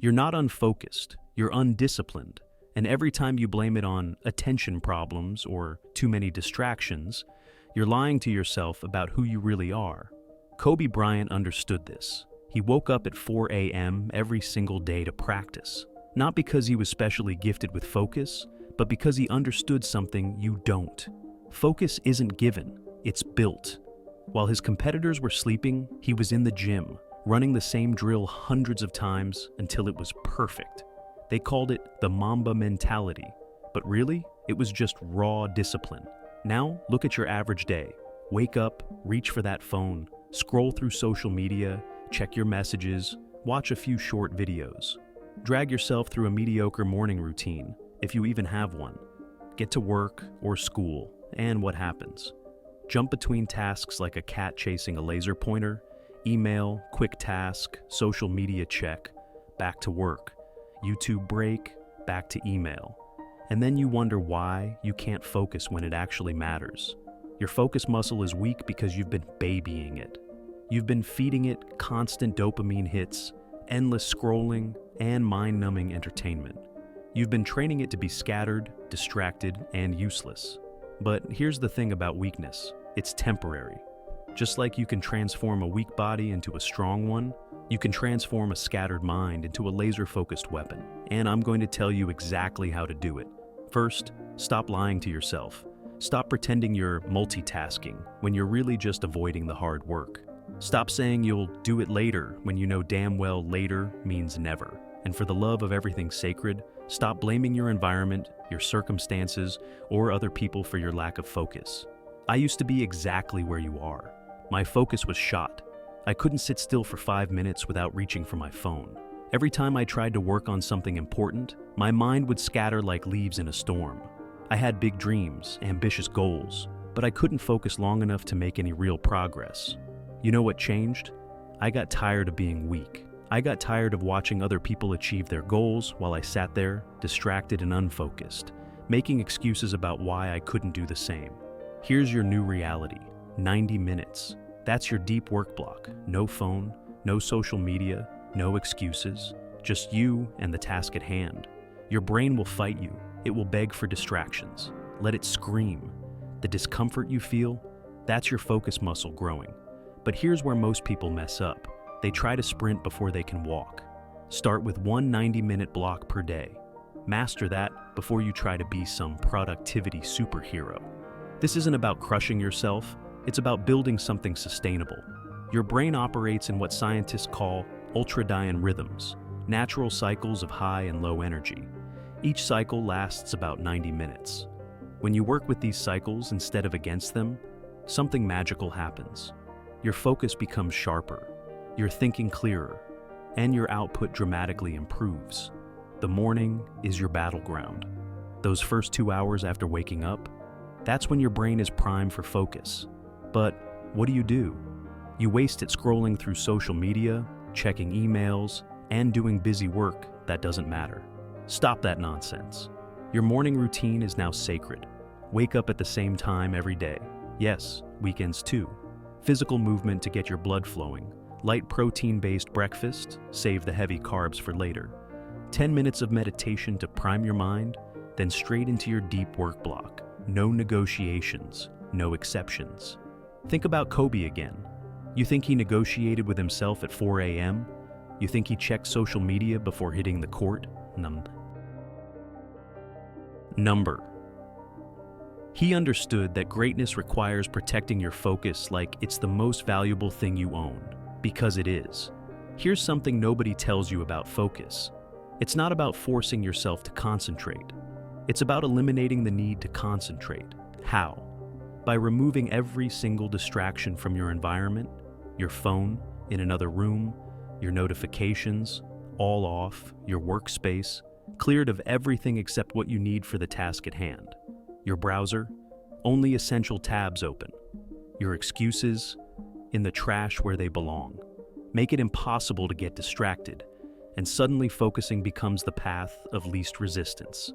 You're not unfocused, you're undisciplined, and every time you blame it on attention problems or too many distractions, you're lying to yourself about who you really are. Kobe Bryant understood this. He woke up at 4 a.m. every single day to practice, not because he was specially gifted with focus, but because he understood something you don't. Focus isn't given, it's built. While his competitors were sleeping, he was in the gym, running the same drill hundreds of times until it was perfect. They called it the Mamba Mentality, but really, it was just raw discipline. Now, look at your average day. Wake up, reach for that phone, scroll through social media, check your messages, watch a few short videos. Drag yourself through a mediocre morning routine, if you even have one. Get to work or school, and what happens? Jump between tasks like a cat chasing a laser pointer, email, quick task, social media check, back to work, YouTube break, back to email. And then you wonder why you can't focus when it actually matters. Your focus muscle is weak because you've been babying it. You've been feeding it constant dopamine hits, endless scrolling, and mind-numbing entertainment. You've been training it to be scattered, distracted, and useless. But here's the thing about weakness. It's temporary. Just like you can transform a weak body into a strong one, you can transform a scattered mind into a laser-focused weapon. And I'm going to tell you exactly how to do it. First, stop lying to yourself. Stop pretending you're multitasking when you're really just avoiding the hard work. Stop saying you'll do it later when you know damn well later means never. And for the love of everything sacred, stop blaming your environment, your circumstances, or other people for your lack of focus. I used to be exactly where you are. My focus was shot. I couldn't sit still for 5 minutes without reaching for my phone. Every time I tried to work on something important, my mind would scatter like leaves in a storm. I had big dreams, ambitious goals, but I couldn't focus long enough to make any real progress. You know what changed? I got tired of being weak. I got tired of watching other people achieve their goals while I sat there, distracted and unfocused, making excuses about why I couldn't do the same. Here's your new reality: 90 minutes. That's your deep work block. No phone, no social media, no excuses, just you and the task at hand. Your brain will fight you. It will beg for distractions. Let it scream. The discomfort you feel, that's your focus muscle growing. But here's where most people mess up. They try to sprint before they can walk. Start with one 90-minute block per day. Master that before you try to be some productivity superhero. This isn't about crushing yourself, it's about building something sustainable. Your brain operates in what scientists call ultradian rhythms, natural cycles of high and low energy. Each cycle lasts about 90 minutes. When you work with these cycles instead of against them, something magical happens. Your focus becomes sharper, your thinking clearer, and your output dramatically improves. The morning is your battleground. Those first 2 hours after waking up, that's when your brain is primed for focus. But what do? You waste it scrolling through social media, checking emails, and doing busy work that doesn't matter. Stop that nonsense. Your morning routine is now sacred. Wake up at the same time every day. Yes, weekends too. Physical movement to get your blood flowing. Light protein-based breakfast, save the heavy carbs for later. 10 minutes of meditation to prime your mind, then straight into your deep work block. No negotiations, no exceptions. Think about Kobe again. You think he negotiated with himself at 4 a.m.? You think he checked social media before hitting the court? Number. He understood that greatness requires protecting your focus like it's the most valuable thing you own, because it is. Here's something nobody tells you about focus. It's not about forcing yourself to concentrate. It's about eliminating the need to concentrate. How? By removing every single distraction from your environment, your phone, in another room, your notifications, all off, your workspace, cleared of everything except what you need for the task at hand. Your browser, only essential tabs open. Your excuses, in the trash where they belong. Make it impossible to get distracted, and suddenly focusing becomes the path of least resistance.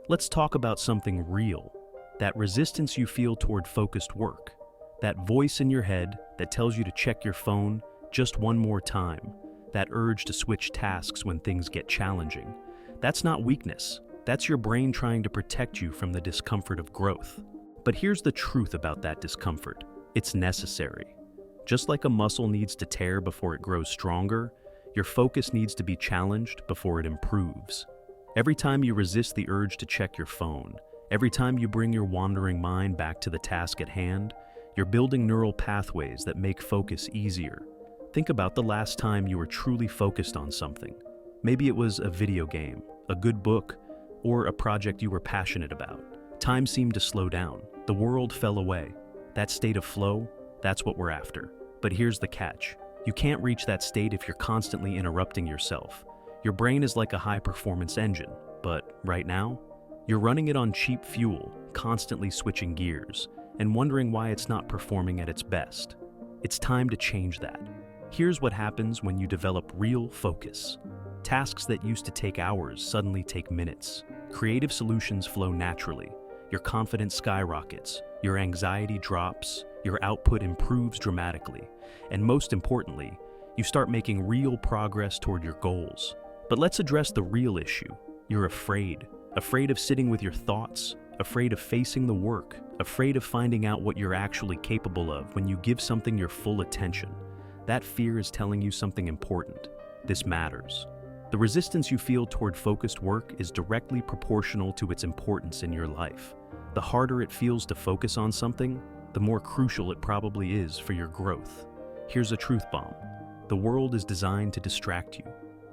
Let's talk about something real. That resistance you feel toward focused work. That voice in your head that tells you to check your phone just one more time. that urge to switch tasks when things get challenging. That's not weakness. That's your brain trying to protect you from the discomfort of growth. But here's the truth about that discomfort. It's necessary. Just like a muscle needs to tear before it grows stronger, your focus needs to be challenged before it improves. Every time you resist the urge to check your phone, every time you bring your wandering mind back to the task at hand, you're building neural pathways that make focus easier. Think about the last time you were truly focused on something. Maybe it was a video game, a good book, or a project you were passionate about. Time seemed to slow down. The world fell away. That state of flow, that's what we're after. But here's the catch. You can't reach that state if you're constantly interrupting yourself. Your brain is like a high-performance engine, but right now, you're running it on cheap fuel, constantly switching gears, and wondering why it's not performing at its best. It's time to change that. Here's what happens when you develop real focus. Tasks that used to take hours suddenly take minutes. Creative solutions flow naturally. Your confidence skyrockets. Your anxiety drops. Your output improves dramatically. And most importantly, you start making real progress toward your goals. But let's address the real issue. You're afraid. Afraid of sitting with your thoughts. Afraid of facing the work. Afraid of finding out what you're actually capable of when you give something your full attention. That fear is telling you something important. This matters. The resistance you feel toward focused work is directly proportional to its importance in your life. The harder it feels to focus on something, the more crucial it probably is for your growth. Here's a truth bomb. The world is designed to distract you.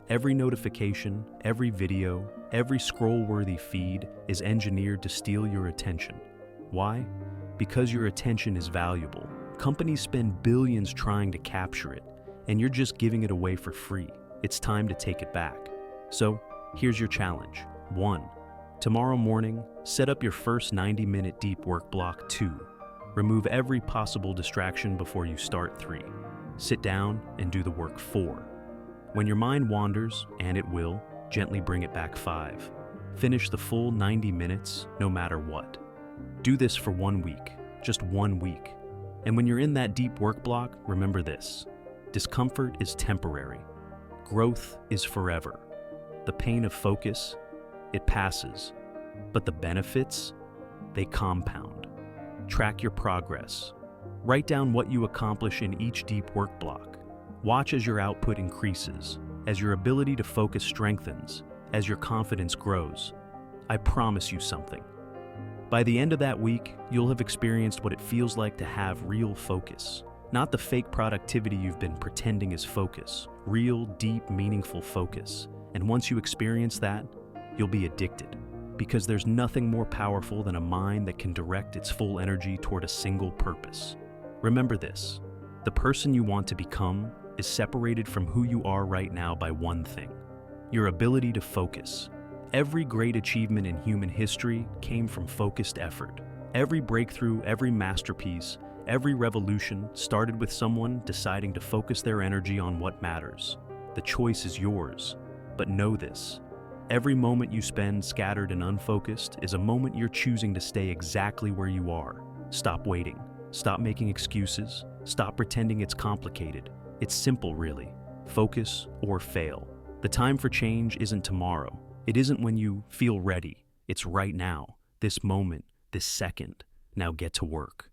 Every notification, every video, every scroll-worthy feed is engineered to steal your attention. Why? Because your attention is valuable. Companies spend billions trying to capture it, and you're just giving it away for free. It's time to take it back. So, here's your challenge. 1. Tomorrow morning, set up your first 90-minute deep work block. 2. Remove every possible distraction before you start. 3. Sit down and do the work. 4. When your mind wanders, and it will, gently bring it back. 5. Finish the full 90 minutes, no matter what. Do this for 1 week, just 1 week. And when you're in that deep work block, remember this. Discomfort is temporary. Growth is forever. The pain of focus, it passes. But the benefits, they compound. Track your progress. Write down what you accomplish in each deep work block. Watch as your output increases, as your ability to focus strengthens, as your confidence grows. I promise you something. By the end of that week, you'll have experienced what it feels like to have real focus. Not the fake productivity you've been pretending is focus. Real, deep, meaningful focus. And once you experience that, you'll be addicted. Because there's nothing more powerful than a mind that can direct its full energy toward a single purpose. Remember this. The person you want to become is separated from who you are right now by one thing. Your ability to focus. Every great achievement in human history came from focused effort. Every breakthrough, every masterpiece, every revolution started with someone deciding to focus their energy on what matters. The choice is yours. But know this. Every moment you spend scattered and unfocused is a moment you're choosing to stay exactly where you are. Stop waiting. Stop making excuses. Stop pretending it's complicated. It's simple, really. Focus or fail. The time for change isn't tomorrow. It isn't when you feel ready. It's right now. This moment. This second. Now get to work.